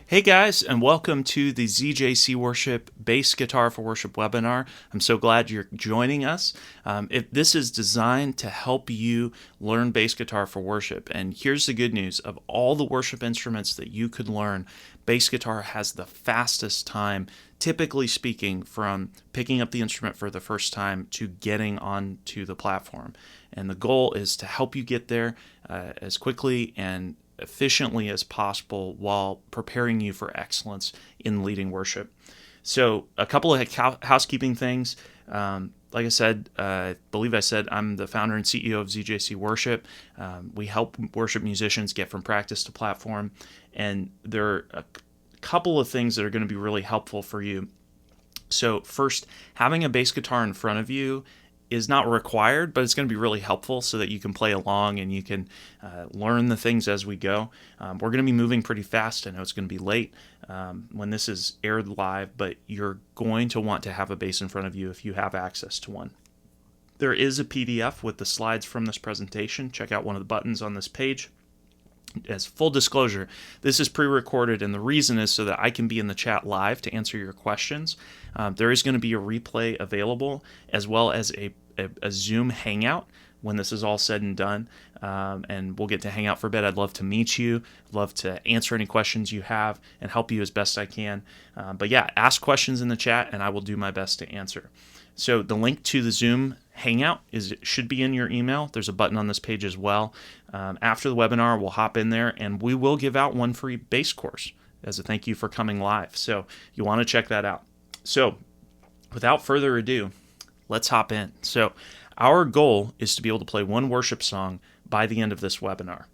Hey guys, and welcome to the ZJC Worship Bass Guitar for Worship webinar. I'm so glad you're joining us. This is designed to help you learn bass guitar for worship. And here's the good news: of all the worship instruments that you could learn, bass guitar has the fastest time, typically speaking, from picking up the instrument for the first time to getting onto the platform. And the goal is to help you get there as quickly and efficiently as possible while preparing you for excellence in leading worship. So a couple of housekeeping things. Like I said, I believe I said I'm the founder and CEO of ZJC Worship. We help worship musicians get from practice to platform, and there are a couple of things that are going to be really helpful for you. So first, having a bass guitar in front of you is not required, but it's going to be really helpful so that you can play along and you can learn the things as we go. We're going to be moving pretty fast. I know it's going to be late when this is aired live, but you're going to want to have a bass in front of you if you have access to one. There is a PDF with the slides from this presentation. Check out one of the buttons on this page. As full disclosure, this is pre-recorded, and the reason is so that I can be in the chat live to answer your questions. There is going to be a replay available, as well as a Zoom hangout when this is all said and done, and we'll get to hang out for a bit. I'd love to meet you, love to answer any questions you have, and help you as best I can. But yeah, ask questions in the chat, and I will do my best to answer. So the link to the Zoom Hangout should be in your email. There's a button on this page as well. After the webinar, we'll hop in there and we will give out one free bass course as a thank you for coming live. So you want to check that out. So without further ado, let's hop in. So our goal is to be able to play one worship song by the end of this webinar.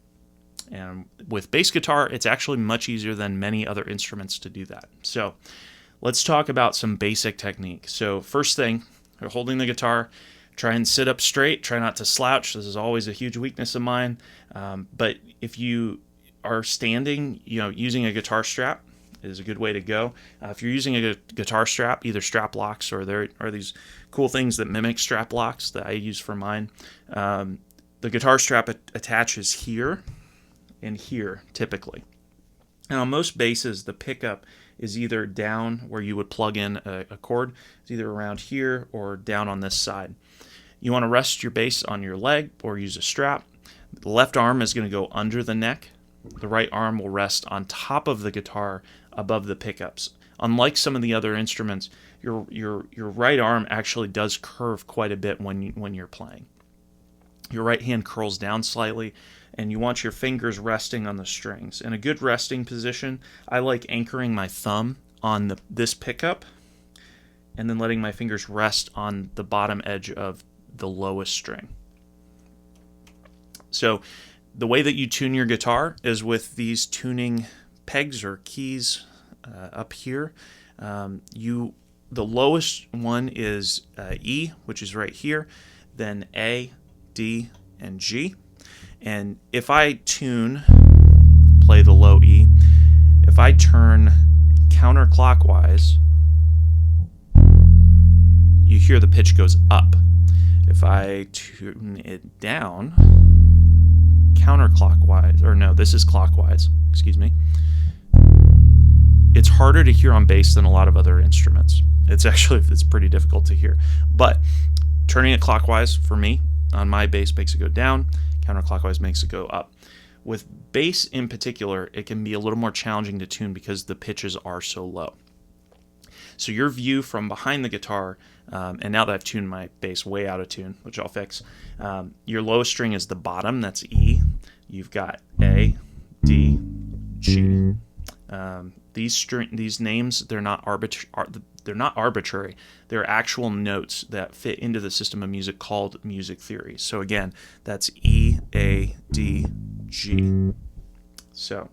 And with bass guitar, it's actually much easier than many other instruments to do that. So let's talk about some basic technique. So first thing, you're holding the guitar. Try and sit up straight. Try not to slouch. This is always a huge weakness of mine. But if you are standing, using a guitar strap is a good way to go. If you're using a guitar strap, either strap locks or there are these cool things that mimic strap locks that I use for mine. The guitar strap attaches here and here typically. Now, on most basses, the pickup is either down where you would plug in a cord. It's either around here or down on this side. You want to rest your bass on your leg or use a strap. The left arm is going to go under the neck. The right arm will rest on top of the guitar above the pickups. Unlike some of the other instruments, your right arm actually does curve quite a bit when you're playing. Your right hand curls down slightly, and you want your fingers resting on the strings. In a good resting position, I like anchoring my thumb on this pickup and then letting my fingers rest on the bottom edge of the lowest string. So the way that you tune your guitar is with these tuning pegs or keys up here. The lowest one is E, which is right here, then A, D, and G. And if I play the low E, if I turn counterclockwise, you hear the pitch goes up. If I tune it down counterclockwise, or no, this is clockwise, excuse me, it's harder to hear on bass than a lot of other instruments. It's pretty difficult to hear. But turning it clockwise for me on my bass makes it go down, counterclockwise makes it go up. With bass in particular, it can be a little more challenging to tune because the pitches are so low. So your view from behind the guitar, and now that I've tuned my bass way out of tune, which I'll fix, your lowest string is the bottom, that's E. You've got A, D, G. These names, they're not arbitrary. They're actual notes that fit into the system of music called music theory. So again, that's E, A, D, G. So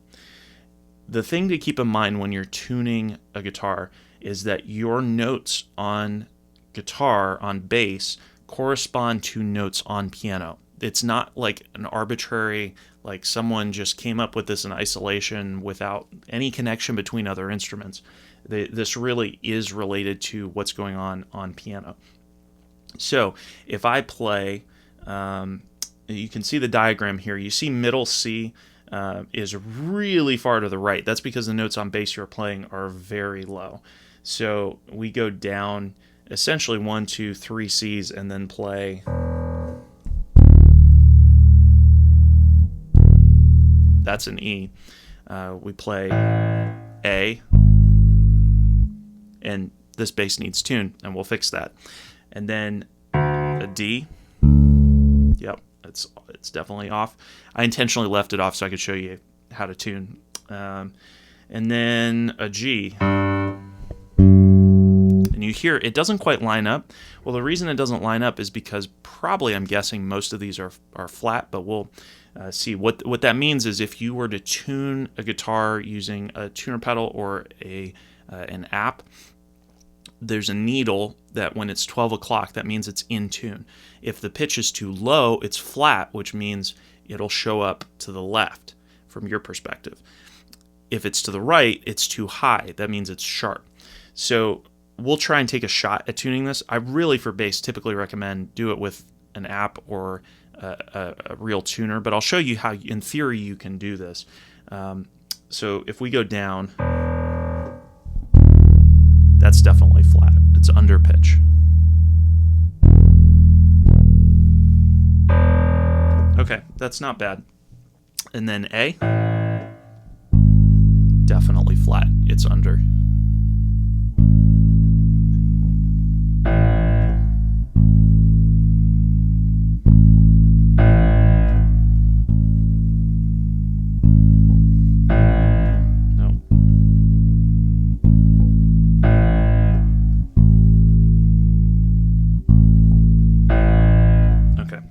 the thing to keep in mind when you're tuning a guitar is that your notes on guitar, on bass, correspond to notes on piano. It's not like an arbitrary, like someone just came up with this in isolation without any connection between other instruments. This really is related to what's going on piano. So if I play, you can see the diagram here. You see middle C is really far to the right. That's because the notes on bass you're playing are very low. So we go down essentially 1, 2, 3 C's and then play. That's an E. We play A, and this bass needs tune, and we'll fix that. And then a D. Yep, it's definitely off. I intentionally left it off so I could show you how to tune. And then a G. And you hear it doesn't quite line up. Well, the reason it doesn't line up is because probably I'm guessing most of these are flat, but we'll see. What that means is if you were to tune a guitar using a tuner pedal or an app, there's a needle that when it's 12 o'clock, that means it's in tune. If the pitch is too low, it's flat, which means it'll show up to the left from your perspective. If it's to the right, it's too high. That means it's sharp. So we'll try and take a shot at tuning this. I really, for bass, typically recommend do it with an app or a real tuner, but I'll show you how, in theory, you can do this. So if we go down, that's definitely flat. It's under pitch. Okay, that's not bad. And then A, definitely flat. It's under.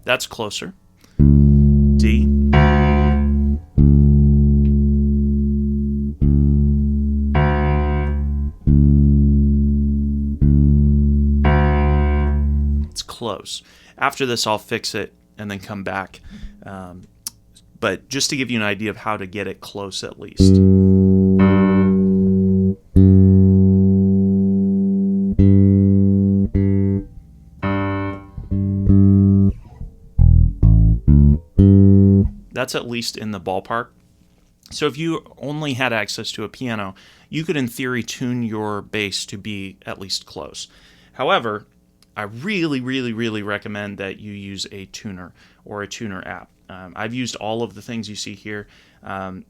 That's closer. D. It's close. After this, I'll fix it and then come back. But just to give you an idea of how to get it close at least. That's at least in the ballpark. So if you only had access to a piano, you could in theory tune your bass to be at least close. However, I really, really, really recommend that you use a tuner or a tuner app. I've used all of the things you see here.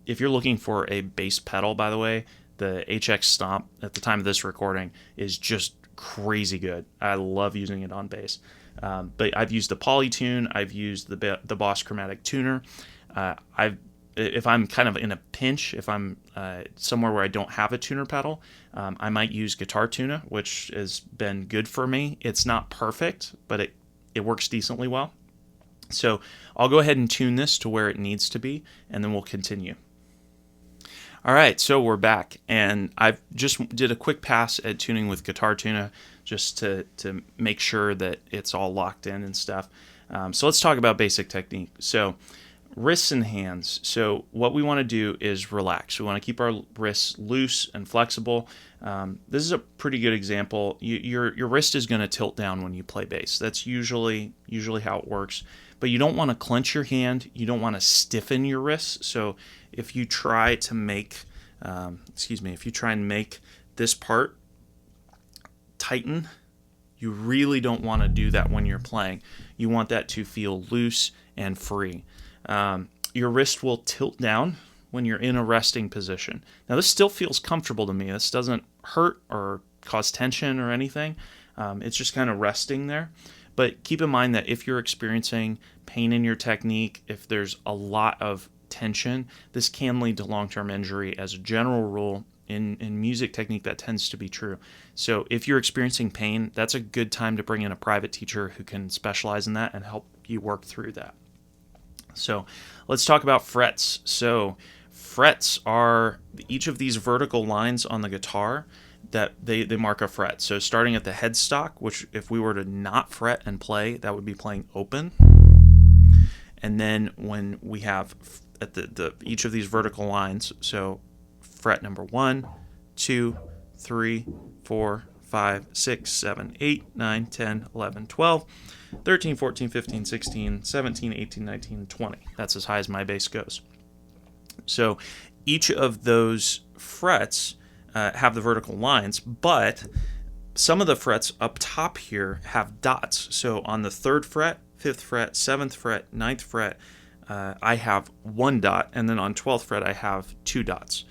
If you're looking for a bass pedal, by the way, the HX Stomp at the time of this recording is just crazy good. I love using it on bass. But I've used the Polytune, I've used the Boss Chromatic Tuner. If I'm kind of in a pinch, if I'm somewhere where I don't have a tuner pedal, I might use Guitar Tuna, which has been good for me. It's not perfect, but it works decently well. So I'll go ahead and tune this to where it needs to be, and then we'll continue. All right, so we're back, and I've just did a quick pass at tuning with Guitar Tuna just to make sure that it's all locked in and stuff. So let's talk about basic technique. So wrists and hands. So what we want to do is relax. We want to keep our wrists loose and flexible. This is a pretty good example. Your wrist is going to tilt down when you play bass. That's usually how it works. But you don't want to clench your hand. You don't want to stiffen your wrists. So if you try to make, if you try and make this part tighten, you really don't want to do that when you're playing. You want that to feel loose and free. Your wrist will tilt down when you're in a resting position. Now this still feels comfortable to me. This doesn't hurt or cause tension or anything. It's just kind of resting there. But keep in mind that if you're experiencing pain in your technique, if there's a lot of tension, this can lead to long-term injury. As a general rule, in music technique, that tends to be true. So if you're experiencing pain, that's a good time to bring in a private teacher who can specialize in that and help you work through that. So let's talk about frets. So frets are each of these vertical lines on the guitar that they mark a fret. So starting at the headstock, which if we were to not fret and play, that would be playing open. And then when we have at the each of these vertical lines, so fret number 1, 2, 3, 4, 5, 6, 7, 8, 9, 10, 11, 12, 13, 14, 15, 16, 17, 18, 19, 20. That's as high as my bass goes. So each of those frets have the vertical lines, but some of the frets up top here have dots. So on the 3rd fret, 5th fret, 7th fret, 9th fret, I have 1 dot, and then on 12th fret I have 2 dots.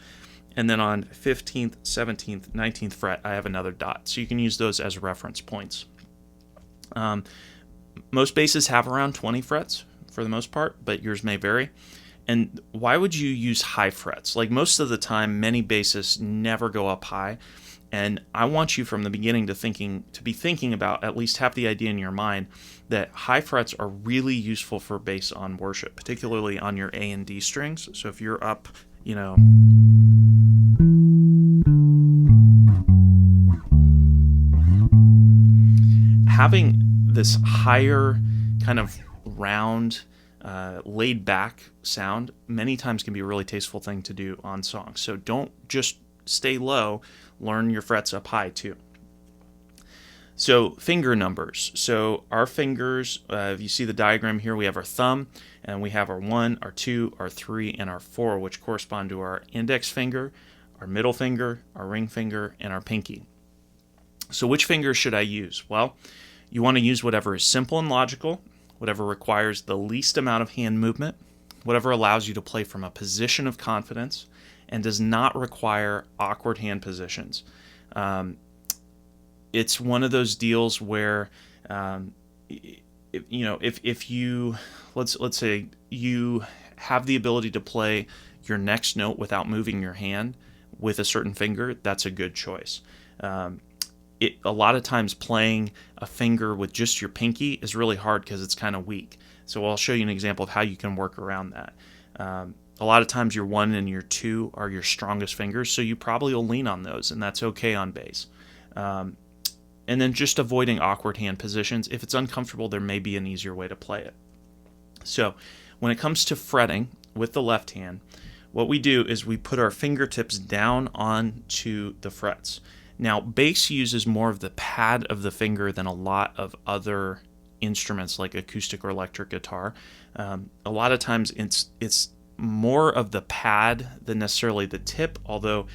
And then on 15th, 17th, 19th fret, I have another dot. So you can use those as reference points. Most basses have around 20 frets for the most part, but yours may vary. And why would you use high frets? Like most of the time, many basses never go up high. And I want you from the beginning to be thinking about, at least have the idea in your mind, that high frets are really useful for bass on worship, particularly on your A and D strings. So if you're up, having this higher kind of round, laid back sound many times can be a really tasteful thing to do on songs. So don't just stay low, learn your frets up high too. So finger numbers. So our fingers, if you see the diagram here, we have our thumb, and we have our 1, our 2, our 3, and our 4, which correspond to our index finger, our middle finger, our ring finger, and our pinky. So which finger should I use? Well, you want to use whatever is simple and logical, whatever requires the least amount of hand movement, whatever allows you to play from a position of confidence, and does not require awkward hand positions. It's one of those deals where, if you, let's say you have the ability to play your next note without moving your hand with a certain finger, that's a good choice. A lot of times playing a finger with just your pinky is really hard because it's kind of weak. So I'll show you an example of how you can work around that. A lot of times your 1 and your 2 are your strongest fingers, so you probably will lean on those, and that's okay on bass. And then just avoiding awkward hand positions. If it's uncomfortable, there may be an easier way to play it. So when it comes to fretting with the left hand, what we do is we put our fingertips down onto the frets. Now, bass uses more of the pad of the finger than a lot of other instruments like acoustic or electric guitar. A lot of times it's more of the pad than necessarily the tip, although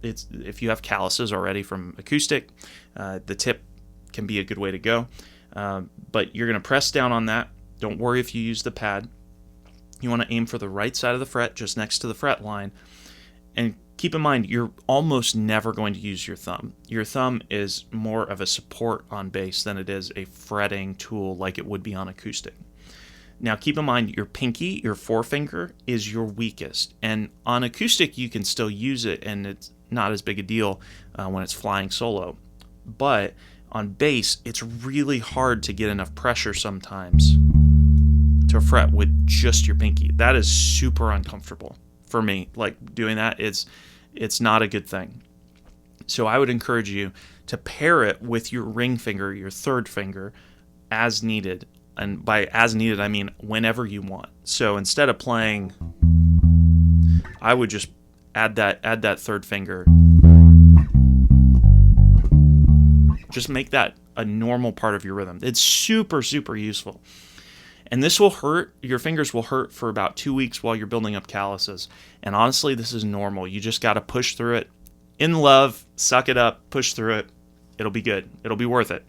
if you have calluses already from acoustic, the tip can be a good way to go. But you're going to press down on that. Don't worry if you use the pad. You want to aim for the right side of the fret, just next to the fret line. And keep in mind, you're almost never going to use your thumb. Your thumb is more of a support on bass than it is a fretting tool like it would be on acoustic. Now keep in mind, your pinky, your forefinger, is your weakest. And on acoustic, you can still use it, and it's not as big a deal when it's flying solo. But on bass, it's really hard to get enough pressure sometimes to fret with just your pinky. That is super uncomfortable for me. Like doing that, it's not a good thing. So I would encourage you to pair it with your ring finger, your 3rd finger, as needed. And by as needed, I mean whenever you want. So instead of playing, I would just add that 3rd finger. Just make that a normal part of your rhythm. It's super, super useful. And this will hurt. Your fingers will hurt for about 2 weeks while you're building up calluses. And honestly, this is normal. You just got to push through it. In love, suck it up, push through it. It'll be good. It'll be worth it.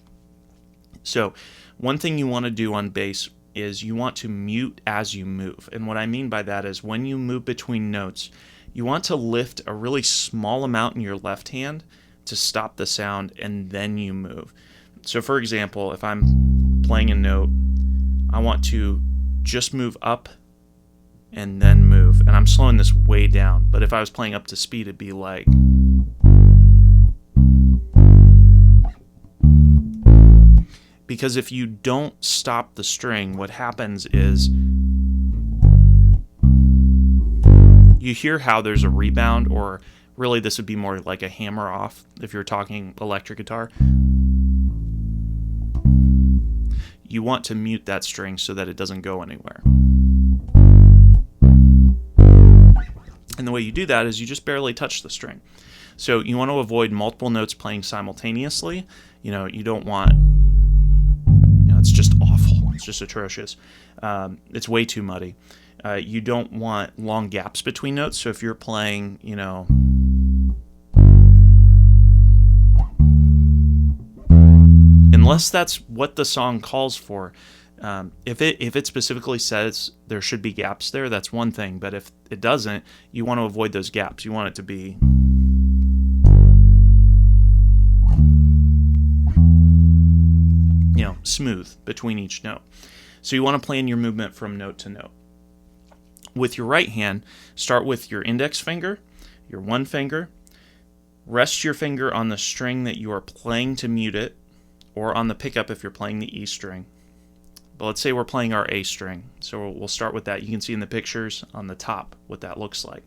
So one thing you want to do on bass is you want to mute as you move. And what I mean by that is when you move between notes, you want to lift a really small amount in your left hand to stop the sound, and then you move. So for example, if I'm playing a note, I want to just move up and then move. And I'm slowing this way down. But if I was playing up to speed, it'd be like... Because if you don't stop the string, what happens is you hear how there's a rebound, or really this would be more like a hammer off if you're talking electric guitar. You want to mute that string so that it doesn't go anywhere. And the way you do that is you just barely touch the string. So you want to avoid multiple notes playing simultaneously. You don't want... it's just awful. It's just atrocious. It's way too muddy. You don't want long gaps between notes. So if you're playing, unless that's what the song calls for, if it specifically says there should be gaps there, that's one thing. But if it doesn't, you want to avoid those gaps. You want it to be smooth between each note. So you want to plan your movement from note to note. With your right hand, start with your index finger, your one finger. Rest your finger on the string that you are playing to mute it, or on the pickup if you're playing the E string. But let's say we're playing our A string. So we'll start with that. You can see in the pictures on the top what that looks like.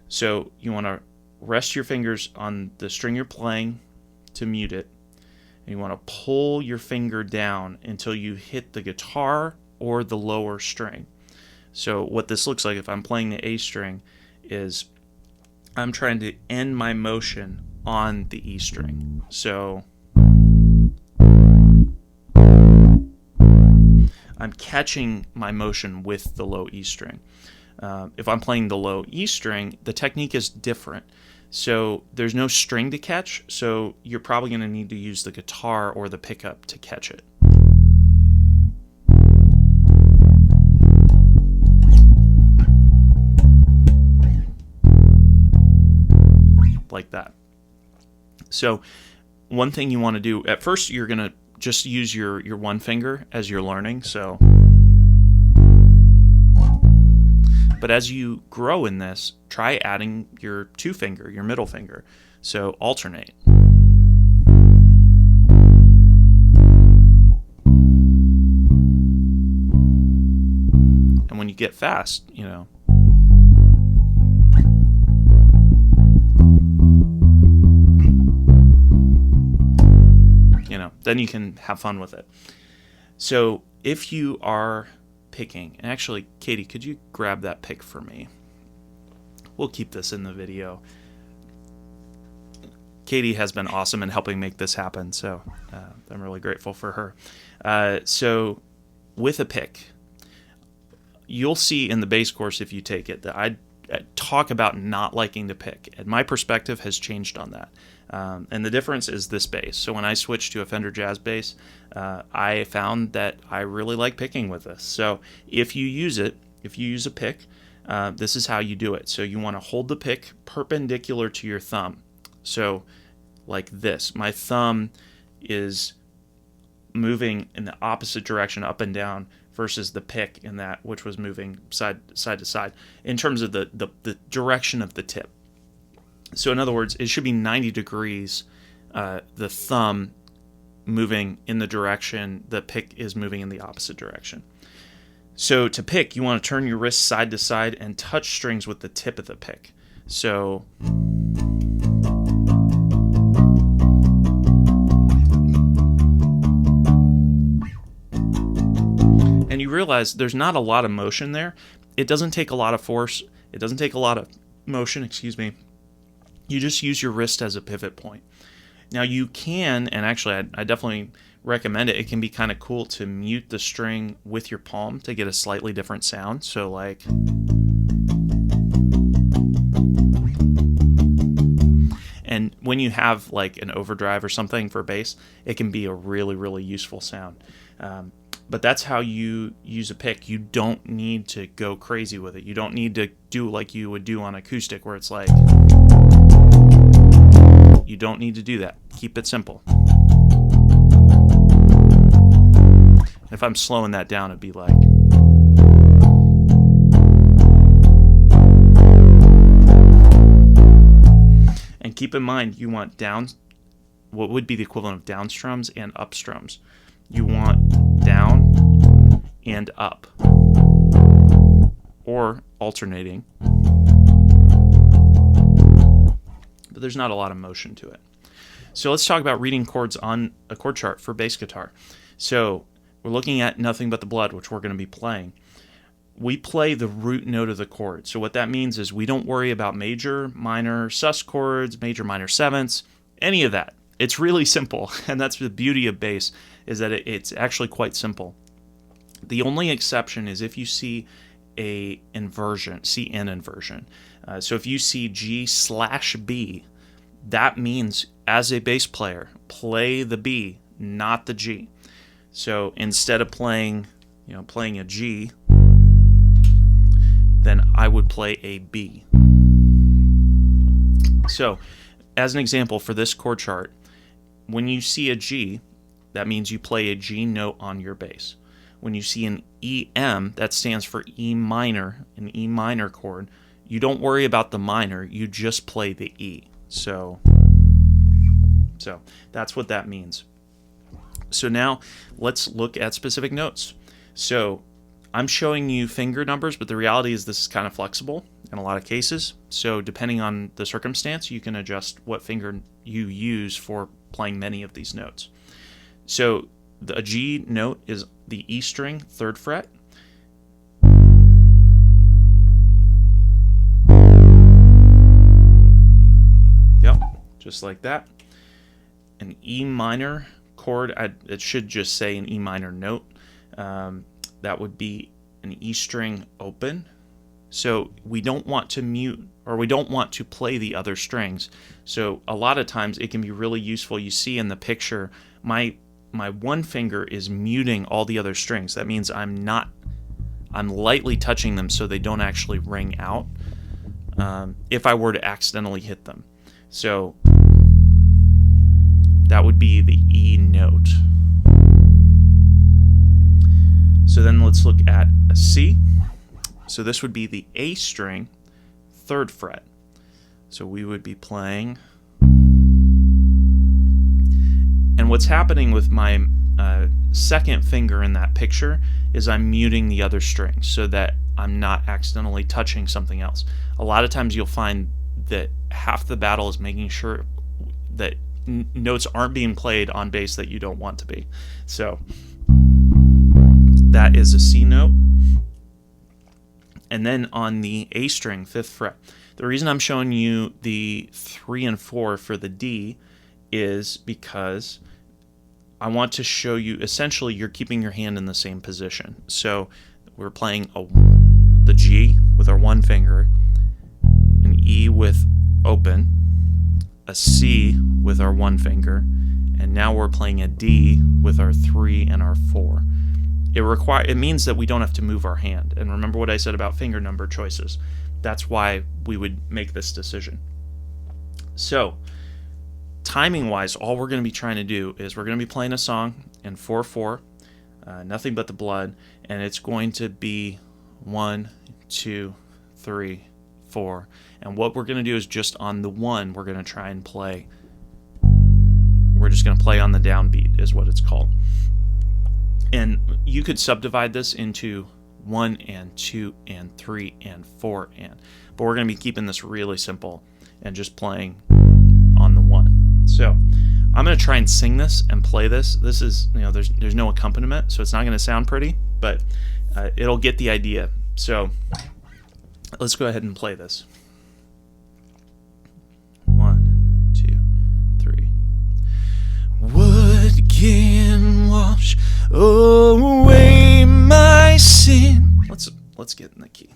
So you want to rest your fingers on the string you're playing to mute it. And you want to pull your finger down until you hit the guitar or the lower string. So what this looks like if I'm playing the A string is I'm trying to end my motion on the E string. So I'm catching my motion with the low E string. If I'm playing the low E string, the technique is different. So there's no string to catch, so you're probably going to need to use the guitar or the pickup to catch it. Like that. So one thing you want to do, at first you're going to just use your one finger as you're learning. So, but as you grow in this, try adding your two finger, your middle finger. So alternate. And when you get fast, then you can have fun with it. So if you are picking, and actually, Katie, could you grab that pick for me? We'll keep this in the video. Katie has been awesome in helping make this happen, so I'm really grateful for her. So with a pick, you'll see in the bass course, if you take it, that I talk about not liking to pick, and my perspective has changed on that. And the difference is this bass. So when I switched to a Fender Jazz bass, I found that I really like picking with this. So if you use it, if you use a pick, this is how you do it. So you want to hold the pick perpendicular to your thumb. So like this. My thumb is moving in the opposite direction, up and down, versus the pick in that, which was moving side to side in terms of the direction of the tip. So in other words, it should be 90 degrees, the thumb moving in the direction, the pick is moving in the opposite direction. So to pick, you want to turn your wrist side to side and touch strings with the tip of the pick. So and you realize there's not a lot of motion there. It doesn't take a lot of force. It doesn't take a lot of motion, excuse me. You just use your wrist as a pivot point. Now you can, and actually I definitely recommend it. It can be kind of cool to mute the string with your palm to get a slightly different sound. So like, and when you have like an overdrive or something for bass, it can be a really, really useful sound. But that's how you use a pick. You don't need to go crazy with it. You don't need to do like you would do on acoustic where it's like, you don't need to do that. Keep it simple. If I'm slowing that down, it'd be like. And keep in mind, you want down, what would be the equivalent of down strums and up strums. You want down and up, or alternating. But there's not a lot of motion to it. So let's talk about reading chords on a chord chart for bass guitar. So we're looking at Nothing But the Blood, which we're going to be playing. We play the root note of the chord. So what that means is we don't worry about major, minor, sus chords, major, minor sevenths, any of that. It's really simple, and that's the beauty of bass, is that it's actually quite simple. The only exception is if you see a inversion, CN inversion. So if you see G/B, that means as a bass player, play the B, not the G. So instead of playing a G, then I would play a B. So as an example for this chord chart, when you see a G, that means you play a G note on your bass. When you see an EM, that stands for E minor, an E minor chord, you don't worry about the minor, you just play the E. So that's what that means. So now let's look at specific notes. So I'm showing you finger numbers, but the reality is this is kind of flexible in a lot of cases. So depending on the circumstance, you can adjust what finger you use for playing many of these notes. So a G note is the E string, 3rd fret. Yep, just like that. An E minor chord, it should just say an E minor note. That would be an E string open. So we don't want to mute, or we don't want to play the other strings. So a lot of times it can be really useful. You see in the picture, my one finger is muting all the other strings. That means I'm lightly touching them so they don't actually ring out if I were to accidentally hit them. So that would be the E note. So then let's look at a C. So this would be the A string, 3rd fret. So we would be playing. And what's happening with my second finger in that picture is I'm muting the other strings so that I'm not accidentally touching something else. A lot of times you'll find that half the battle is making sure that notes aren't being played on bass that you don't want to be. So that is a C note. And then on the A string, 5th fret. The reason I'm showing you the 3 and 4 for the D is because I want to show you, essentially you're keeping your hand in the same position. So we're playing the G with our one finger, an E with open, a C with our one finger, and now we're playing a D with our 3 and our 4. It means that we don't have to move our hand. And remember what I said about finger number choices. That's why we would make this decision. So timing-wise, all we're going to be trying to do is we're going to be playing a song in 4/4, Nothing But the Blood, and it's going to be 1, 2, 3, 4. And what we're going to do is just on the 1, we're going to try and play. We're just going to play on the downbeat is what it's called. And you could subdivide this into 1 and 2 and 3 and 4 and. But we're going to be keeping this really simple and just playing on the 1. So I'm going to try and sing this and play this. This is, there's no accompaniment, so it's not going to sound pretty, but it'll get the idea. So let's go ahead and play this. 1, 2, 3. What can wash away my sin? Let's get in the key.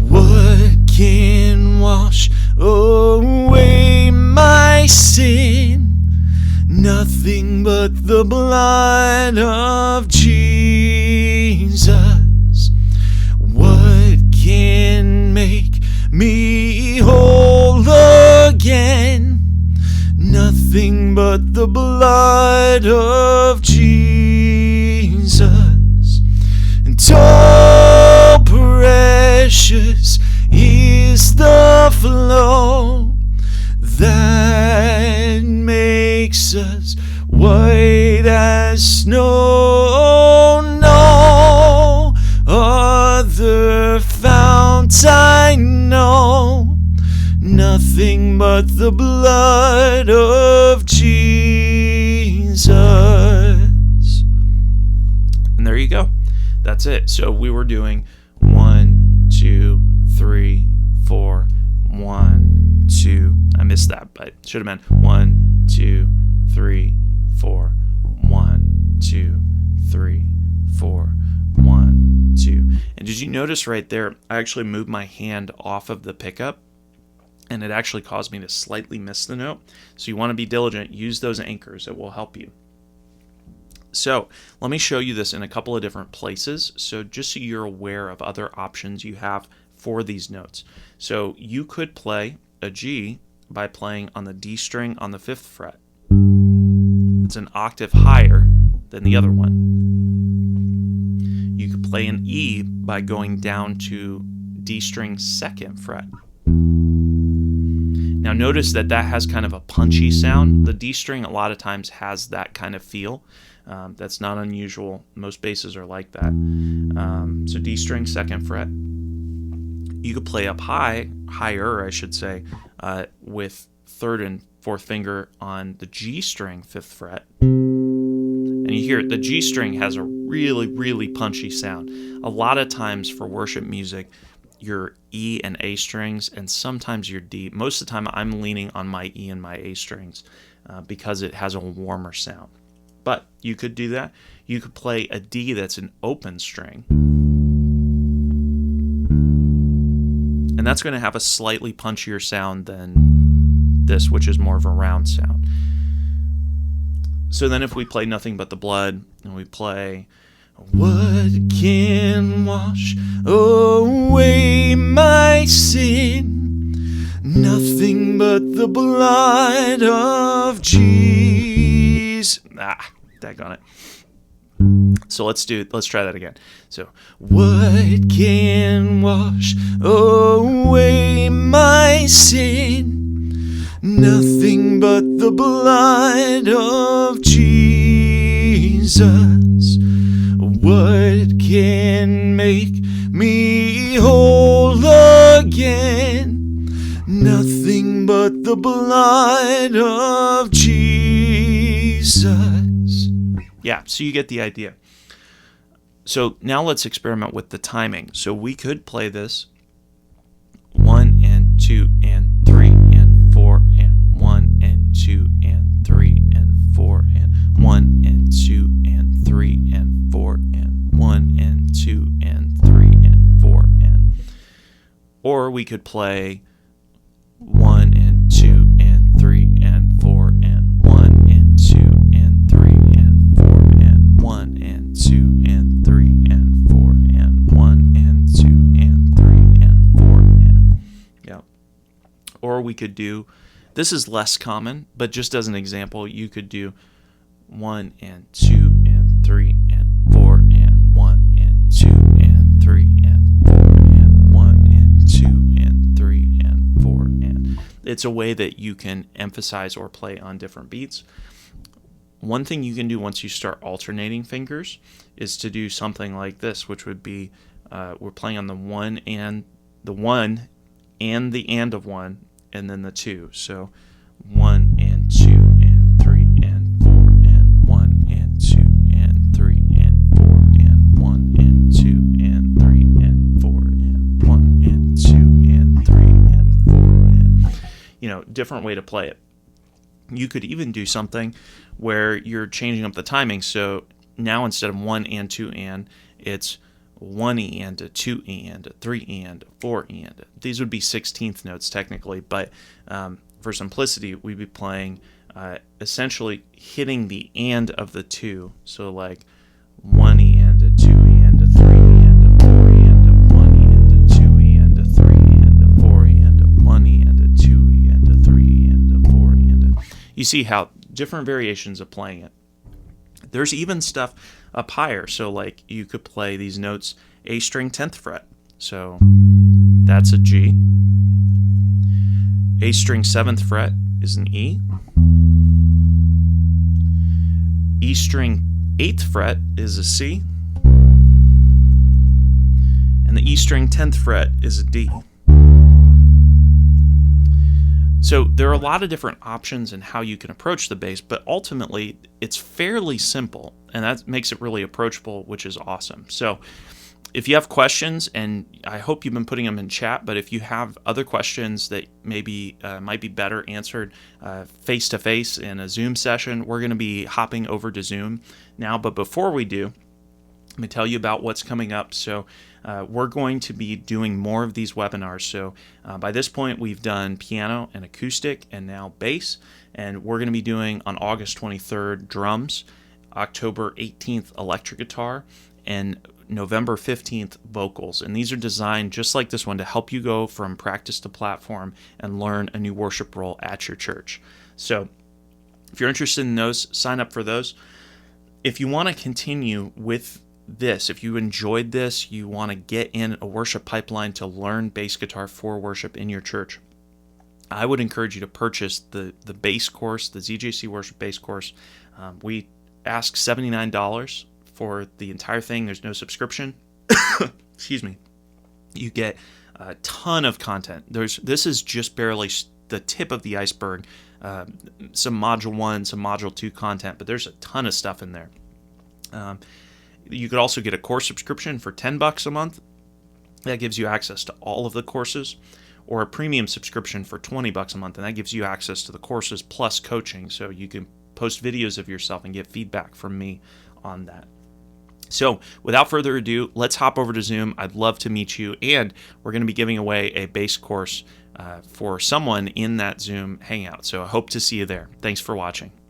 What can wash away my sin? Nothing but the blood of Jesus. What can make me whole again? Nothing but the blood of Jesus. And oh, precious is the flow that makes us white as snow. No other fount I know. Nothing but the blood of Jesus. And there you go. That's it. So we were doing 1, 2, 3, 4, 1, 2. I missed that, but should have been 1, 2, 3, 4, 1, 2, 3, 4, 1, 2. And did you notice right there, I actually moved my hand off of the pickup, and it actually caused me to slightly miss the note. So you want to be diligent. Use those anchors. It will help you. So let me show you this in a couple of different places. So just so you're aware of other options you have for these notes. So you could play a G by playing on the D string on the 5th fret. It's an octave higher than the other one. You could play an E by going down to D string 2nd fret. Now notice that has kind of a punchy sound. The D string a lot of times has that kind of feel. That's not unusual. Most basses are like that. So D string 2nd fret. You could play up higher, I should say, with 3rd and 4th finger on the G string 5th fret. And you hear it, the G string has a really, really punchy sound. A lot of times for worship music, your E and A strings, and sometimes your D. Most of the time I'm leaning on my E and my A strings because it has a warmer sound. But you could do that. You could play a D that's an open string. And that's going to have a slightly punchier sound than this, which is more of a round sound. So then if we play Nothing But the Blood, and we play, what can wash away my sin? Nothing but the blood of Jesus. Daggone it. So let's try that again. So, what can wash away my sin? Nothing but the blood of Jesus. What can make me whole again? Nothing but the blood of Jesus. Yeah, so you get the idea. So now let's experiment with the timing. So we could play this 1 and 2 and 3 and 4 and 1 and 2 and 3 and 4 and 1 and 2 and 3 and 4 and 1 and 2 and 3 and 4 and. Or we could play 1 and 2 and 3 and 4 and 1 and 2 and 3 and 4 and 1 and 2 and 3 and 4 and 1 and 2 and 3 and 4 and. Yeah. Or we could do, this is less common, but just as an example, you could do 1 and 2 and 3 and 4 and 1 and 2 and 3 and 4 and 1 and 2 and 3 and 4 and. It's a way that you can emphasize or play on different beats. One thing you can do once you start alternating fingers is to do something like this, which would be we're playing on the 1 and the 1 and the and of 1 and then the 2. So 1 and 2 and 3 and 4 and 1 and 2 and 3 and 4 and 1 and 2 and 3 and 4 and 1 and 2 and 3 and 4 and, different way to play it. You could even do something where you're changing up the timing. So now instead of 1 and 2 and, it's 1 and a 2 and a 3 and a 4 and. These would be 16th notes technically, but for simplicity, we'd be playing essentially hitting the and of the 2. So like 1 and a 2 and a 3 and a 4 and a 1 and a 2 and a 3 and a 4 and a 1 and a 2 and a 3 and a 4 and a. You see how different variations of playing it. There's even stuff up higher. So like you could play these notes A string 10th fret. So that's a G. A string 7th fret is an E. E string 8th fret is a C. And the E string 10th fret is a D. So there are a lot of different options in how you can approach the bass, but ultimately it's fairly simple, and that makes it really approachable, which is awesome. So If you have questions, and I hope you've been putting them in chat, but if you have other questions that maybe might be better answered face-to-face in a Zoom session, we're going to be hopping over to Zoom now. But before we do, let me tell you about what's coming up. So we're going to be doing more of these webinars. So by this point, we've done piano and acoustic and now bass. And we're going to be doing on August 23rd, drums, October 18th, electric guitar, and November 15th, vocals. And these are designed just like this one to help you go from practice to platform and learn a new worship role at your church. So if you're interested in those, sign up for those. If you want to continue with this, if you enjoyed this, you want to get in a worship pipeline to learn bass guitar for worship in your church, I would encourage you to purchase the bass course, the ZJC Worship Bass course. We ask $79 for the entire thing. There's no subscription. Excuse me. You get a ton of content. This is just barely the tip of the iceberg. Some Module 1, some Module 2 content, but there's a ton of stuff in there. You could also get a course subscription for $10 a month. That gives you access to all of the courses, or a premium subscription for $20 a month, and that gives you access to the courses plus coaching, so you can post videos of yourself and get feedback from me on that. So without further ado, let's hop over to Zoom. I'd love to meet you, and we're going to be giving away a bass course for someone in that Zoom hangout. So I hope to see you there. Thanks for watching.